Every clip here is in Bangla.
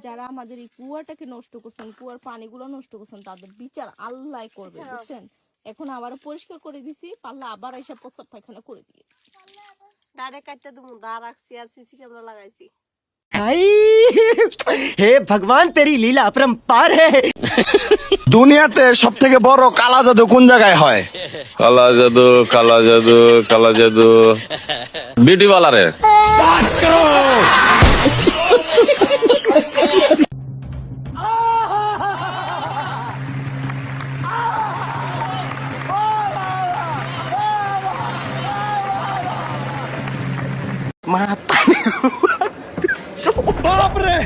যারা আমাদের এই কুয়াটাকে নষ্ট করছেন, কুয়ার পানিগুলো নষ্ট করছেন, তাদের বিচার আল্লাহ করবে, বুঝছেন? এখন আবার পরিষ্কার করে দিছি, পারলে আবার এসে প্রস্তাব পায়খানা করে দিয়ে ডাইরেক্ট কাটতে দেবো, দা রাখছি আর সিসি ক্যামেরা লাগাইছি। हे भगवान तेरी लीला अपरंपार है। দুনিয়াতে সব থেকে বড় কালা জাদু কোন জায়গায় হয়? কালা জাদু, কালা জাদু, কালা জাদু বিউটি পার্লারে। বাপ রে,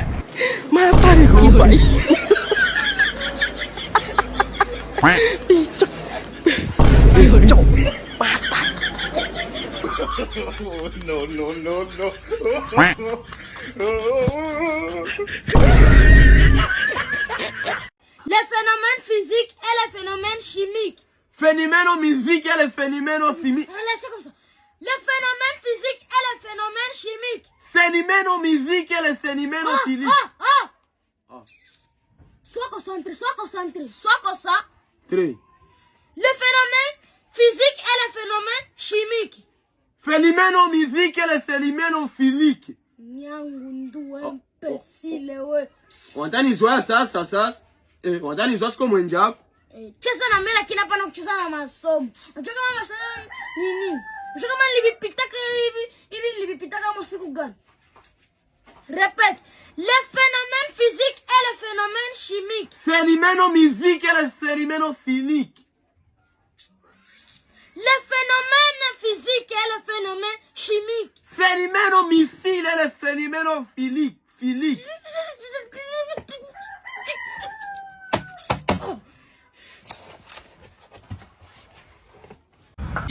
Les phénomènes physiques et les phénomènes chimiques. Fenomeno musique et le fenomeno chimique. Laissez comme ça. Les phénomènes physiques et les phénomènes chimiques. Fenomeno musique et le fenomeno chimique. Sois concentré, sois concentré, sois concentré. 3. Les phénomènes physiques et les phénomènes chimiques. Fenomeno musique et le fenomeno chimique. Nyangundu, imbécile, ouais. Wantani zoea sasa. Wantani zoea como njako. Cheza na mimi lakini hapana kucheza na masomo. Unajua kama masomo nini? Unajua kama nilipita kama siku gani? Répète. Les phénomènes physiques et les phénomènes chimiques. Fenomeno musique et le fenomeno chimique. Les phénomènes physiques et les phénomènes chimiques. Fenomeno missile et le fenomeno chimique.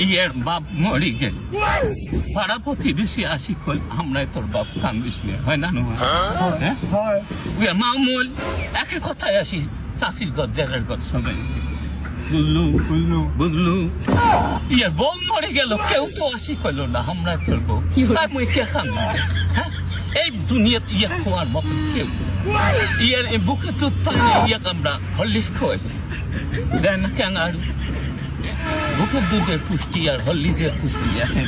ইয়ের বাপ মরি গেল, পাড়া প্রতিবেশী আসি কল আমরাই তোর বাপ কান্দিস নে, হয় না নোয়া? হ্যাঁ, উয়ার মামুল একে কথায় আসি, চাষির ঘর জেলের ঘর সবাই বুঝলু। ইয়ের বউ মরে গেল, কেউ তো আসি কইল না আমরাই তোর বউ। তাই মুই কে খান না, হ্যাঁ? এই দুনিয়াত ইয়ে খোয়ার মতন কেউ ইয়ের বুকে দুধ পানি ইয়াক আমরা হরলিক্স খাওয়াইছি, দেয় না কেন? আর বুকের দুধের পুষ্টি আর হরলিক্সের পুষ্টি এখন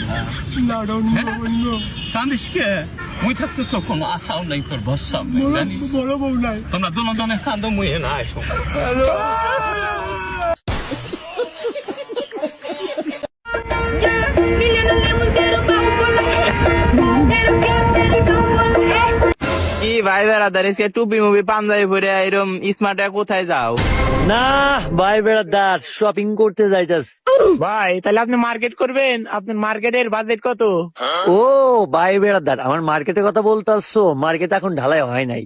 কান্দিস কে? মুই থাকতে তোর কোনো আশাও নাই, তোর ভরসাও নাই, জানি বড় বউ নাই। তোমরা দুজনে কান্দো, মুই না আসো। কি ভাই বেড়াদার, টুপি মুভি পাঞ্জাবি পরে এরম স্মার্টে কোথায় যাও? না ভাই বেড়াদার, শপিং করতে যাইতাস। ভাই তাহলে আপনি মার্কেট করবেন, আপনার মার্কেটের বাজেট কত? ও ভাই বেড়াদার, আমার মার্কেটের কথা বলতাছো? মার্কেট এখন ঢালাই হয় নাই।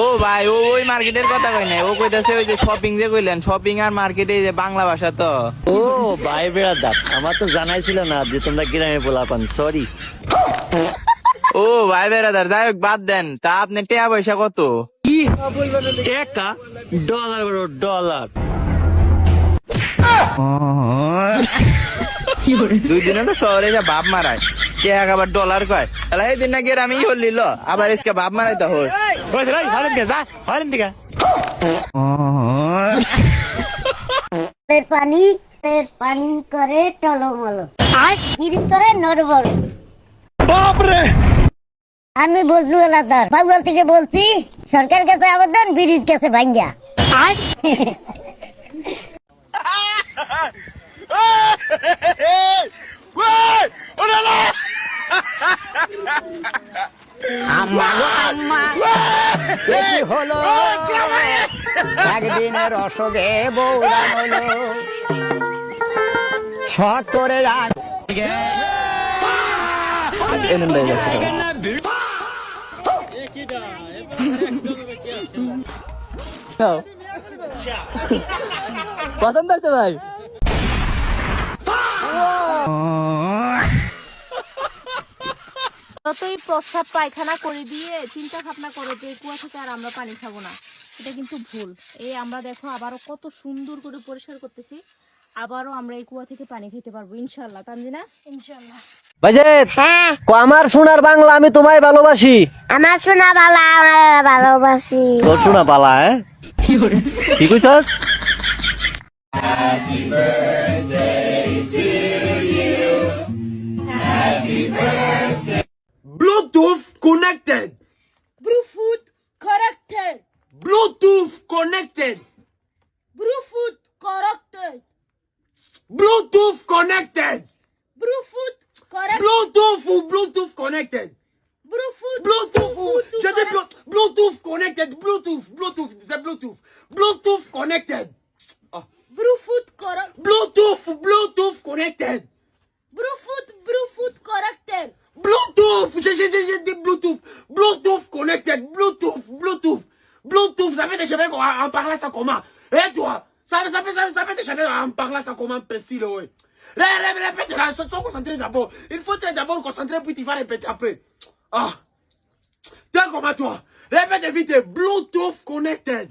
ও ভাই, ওই মার্কেটের কথা কই নাই, ও কইতাছে ওই যে শপিং যে কইলেন, শপিং আর মার্কেটে যে বাংলা ভাষা তো। ও ভাই বেড়াদার, আমার তো জানাই ছিল না যে তোমরা গ্রামে পোলাপান, সরি। ও ভাই বেড়াদার, যাই হোক বাদ দেন, তা আপনি টাকা পয়সা কত? কি টাকা? ডলার বড় ডলার। 2 দিনে তো শহরে যা বাপ মারায়, টাকা আবার ডলার কয়, তাহলে এই দিন না গিয়ে আমি হলিল আবার ইসকে বাপ মারাই তো হোস। পানি করে টলমলো, গিরিপ করে নড়বড়। বাপ রে, আমি বজলু এলাদার বাবুল থেকে বলছি, সরকার কাছে আবেদন, ব্রিজ কাছে ভাঙ্গা। হলো একদিনের অসুখে বউরা হলো, শখ করে পছন্দ হচ্ছে ভাই? যতই প্রস্তাব পায়খানা করে দিয়ে চিন্তা ভাবনা করো যে কুয়া থেকে আর আমরা পানি খাবো না, এটা কিন্তু ভুল। এই আমরা দেখো আবারও কত সুন্দর করে পরিষ্কার করতেছি, আবারও আমরা এই কুয়া থেকে পানি খেতে পারবো ইনশাল্লাহ। তানজিনা, ইনশাআল্লাহ। বাজেট হ্যাঁ আমার সোনার বাংলা আমি তোমায় ভালোবাসি। আমার শোনা বালা আমার ভালোবাসি। তোর শোনা পালা হ্যাঁ কি কইছস? Bluetooth connected. Bluetooth connected. Bluetooth connected. Bluetooth connected. Bluetooth connected. Bluetooth connected. Bluetooth connected. Bluetooth. Bluetooth. J'ai dit Bluetooth connected. Bluetooth. C'est Bluetooth. Bluetooth connected. Bluetooth connected. Bluetooth connected. Bluetooth connected. Bluetooth. J'ai dit Bluetooth. Bluetooth connected. Bluetooth. Ça fait des chemins en parlant ça comment? Et toi? Ça fait des chemins en parlant ça comment imbécile, ouais. Répète là, sois concentré d'abord. Il faut être d'abord concentré puis tu vas répéter après. Ah. T'es comme toi. Répète vite. Bluetooth connected.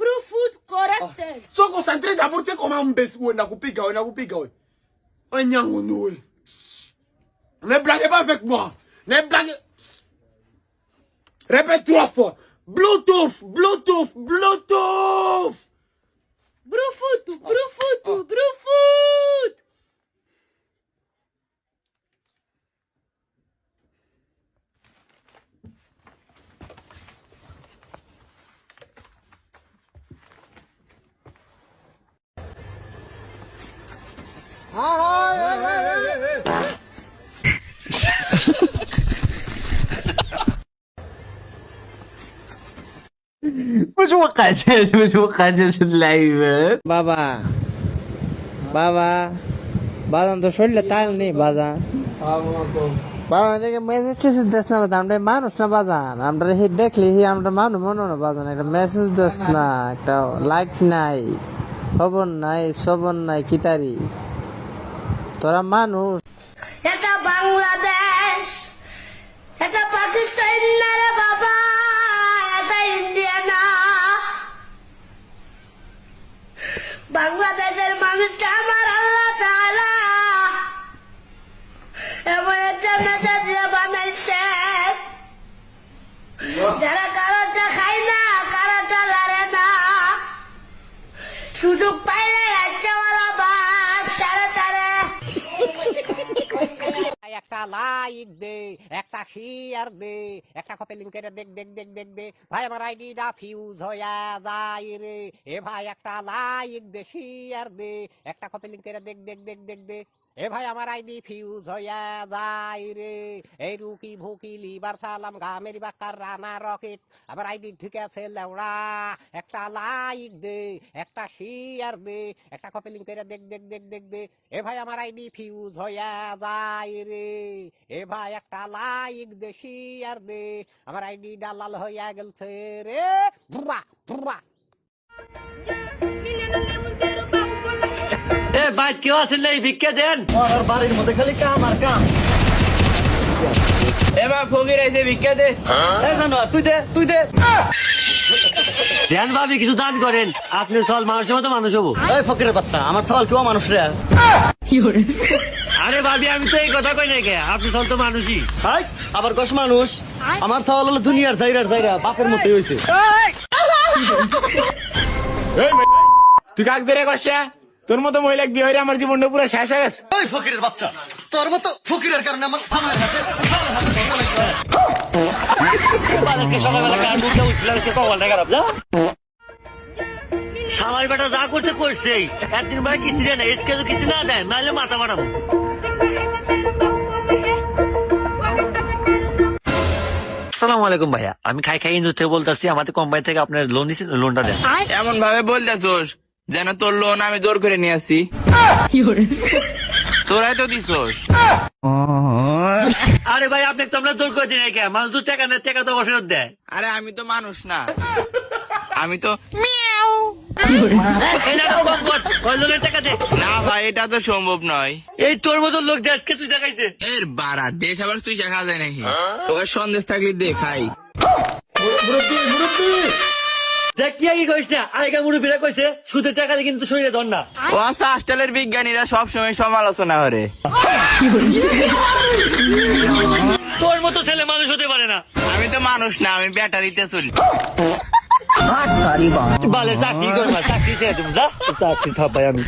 Bluetooth connected. Sois concentré d'abord, tu sais comment imbécile, ouais, nakupiga, ouais. Un nyangono, ouais. Ne blaguez pas avec moi. Ne blaguez. Répète 3 fois. Bluetooth. Bluetooth. বাবা বাবা বাজান তো শরীরে তাল নেই বাজান বাজান মেসেজ টেসেজ দেস না বাজান আমরা মানুষ না বাজান আমরা হি দেখলি হি আমরা মানুষ মনে না বাজান একটা মেসেজ দেস না একটা লাইক নাই খবর নাই সবর নাই কিতারি তোরা মানুষ এটা বাংলাদেশ, এটা পাকিস্তান না রে বাবা, এটা ইন্ডিয়া না। বাংলাদেশের মানুষটা আমার আল্লাহ তাআলা এমন একটা মেসেজ দিয়ে বানাইছে, যারা কারোটা খায় না, কারোটা লড়ে না, সুযোগ পাইলে রাজ্যওয়ালা বাস তারে তারে। একটা লাইক দে, একটা শেয়ার দে, একটা কপি লিংক করে দেখ দেখ দেখ দেখ দে ভাই আমার আইডিটা ফিউজ হইয়া যায় রে। এ ভাই একটা লাইক দে, শেয়ার দে, একটা কপি লিংক করে দেখ দেখ দেখ দেখ দে। এ ভাই আমার আইডি ফিউজ হইয়া যায় রে। এই রুকি ভুকি লিবার সালাম গামেরি বাক্কার রানা রকেট আমার আইডি ঢুকেছে লেওড়া। একটা লাইক দে, একটা শেয়ার দে, একটা কপি লিংক করে দেখ দেখ দেখ দেখ দে। এ ভাই আমার আইডি ফিউজ হইয়া যায় রে। এ ভাই একটা লাইক দে, শেয়ার দে, আমার আইডি ডালাল হইয়া গেলছে রে। ধুরা ধুরা এ ভাই কেউ আছেন না, এই ভিক্ষা দেন। এবার ফকির এসে ভিক্ষা দে। দেন ভাবি কিছু দান করেন, আপনি সল মানুষের মতো মানুষ হবো। ফকিরের বাচ্চা আমার সল কেউ মানুষ রে। আরে ভাবি আমি তো এই কথা কই নাই কে, আপনি সল তো মানুষই। আবার কস মানুষ, আমার সওয়াল হলো দুনিয়ার জায়রা বাপের মতোই হইছে। তুই কাক বেড়ে কষা, তোর মতো মহিলা বিয়ে হয়ে আমার জীবনটা পুরো শেষ হয়ে গেছে। ওই ফকিরের বাচ্চা, তোর মতো ফকিরের কারণে আমার সকালবেলা কার মুখে উঠলাম সে কপালটা খারাপ যা। সালাই বেটা যা করছে করছেই, একদিন ভাই কিস্তি দেয় না, এসকে তো কিস্তি না দেয়, নাহলে মাথা মারাবো। আসসালামু আলাইকুম ভাইয়া, আমি খাই ইন্দুর থেকে বলতেছি, আমাদের কোম্পানি থেকে আপনার লোন দিচ্ছেন, লোনটা দেন। এমন ভাবে বলতেছোস যেন তোর লোন আমি জোর করে নিয়ে আসি। তোরাই তো দিছোস। আরে ভাই আপনি তো আমরা দৌড় করে দিন, মানুষ 2 টাকা নেয়, টাকা তো ফেরত দেয়। আরে আমি তো মানুষ না, আমি তো এই না কম কর, ওই লোনের টাকা দে। না ভাই এটা তো সম্ভব নয়। এই তোর মতো লোক দেশকে তুই দেখাইছে। এর বাড়া দেশ আবার তুই খাওয়া যায় নাকি? তোকে সন্দেশ থাকলে দে খাই। দেখ কি আগে কইস না, আগে মুরব্বীরা কইছে সুদের টাকা দিয়ে কিন্তু শরীরে ধর না। ও আচ্ছা, হোস্টেলের বিজ্ঞানীরা সবসময় সমালোচনা করে। তোর মতো ছেলে মানুষ হতে পারে না। আমি তো মানুষ না, আমি ব্যাটারিতে চলি। বালে চাকরি করবা, চাকরি ছেড়ে দেবো, যা চাকরি থাপাই আমি।